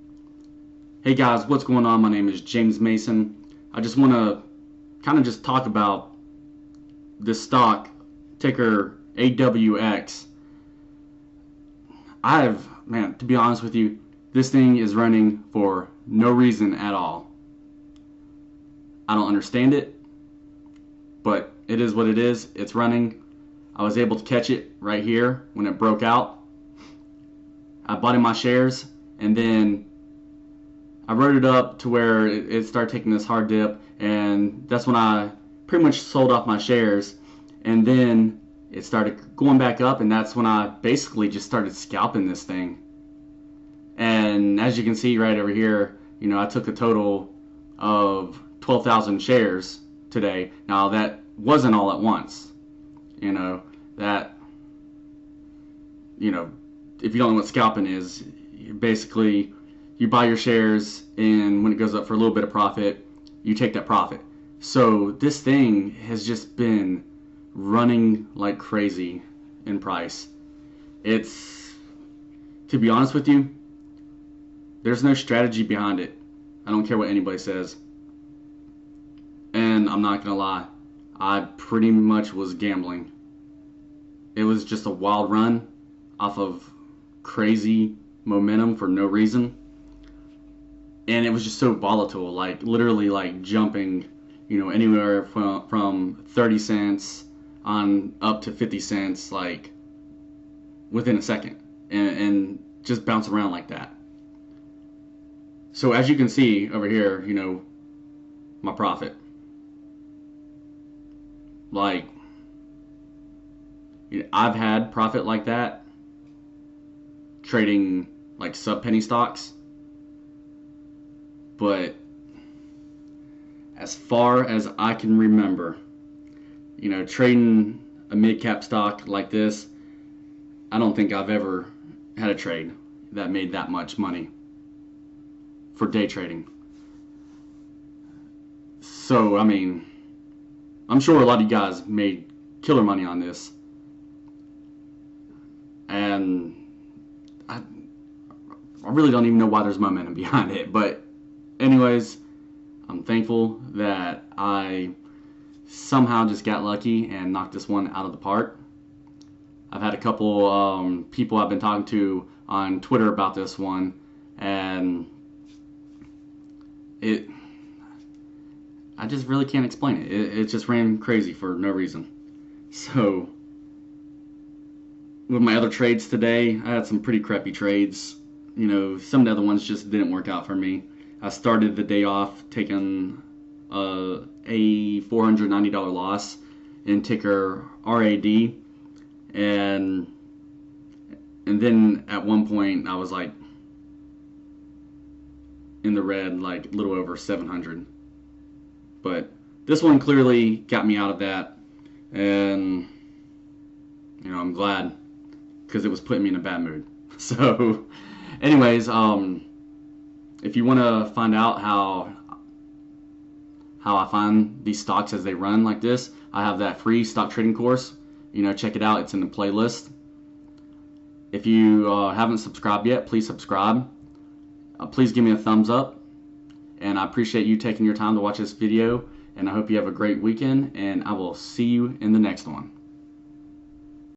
Hey guys, what's going on? My name is James Mason. I just want to kind of just talk about this stock, ticker AWX. Man, to be honest with you, this thing is running for no reason at all. I don't understand it, but it is what it is. It's running. I was able to catch it right here when it broke out. I bought in my shares, and then I wrote it up to where it started taking this hard dip, and that's when I pretty much sold off my shares. And then it started going back up, and that's when I basically just started scalping this thing. And as you can see right over here, I took a total of 12,000 shares today. Now that wasn't all at once. That, if you don't know what scalping is, basically you buy your shares, and when it goes up for a little bit of profit, you take that profit. So this thing has just been running like crazy in price. To be honest with you, there's no strategy behind it. I don't care what anybody says. And I'm not gonna lie, I pretty much was gambling. It was just a wild run off of crazy momentum for no reason. And it was just so volatile, like literally like jumping, anywhere from 30 cents on up to 50 cents, like within a second, and just bounce around like that. So as you can see over here, my profit. Like, I've had profit like that trading like sub penny stocks. But as far as I can remember, trading a mid-cap stock like this, I don't think I've ever had a trade that made that much money for day trading. So, I'm sure a lot of you guys made killer money on this. And I really don't even know why there's momentum behind it, but anyways, I'm thankful that I somehow just got lucky and knocked this one out of the park. I've had a couple people I've been talking to on Twitter about this one, and I just really can't explain it. It just ran crazy for no reason. So, with my other trades today, I had some pretty crappy trades. Some of the other ones just didn't work out for me. I started the day off taking a $490 loss in ticker RAD, and then at one point I was like in the red, like a little over 700. But this one clearly got me out of that, and I'm glad, because it was putting me in a bad mood. So, anyways, if you want to find out how I find these stocks as they run like this, I have that free stock trading course. Check it out. It's in the playlist. If you haven't subscribed yet, please subscribe. Please give me a thumbs up. And I appreciate you taking your time to watch this video. And I hope you have a great weekend. And I will see you in the next one.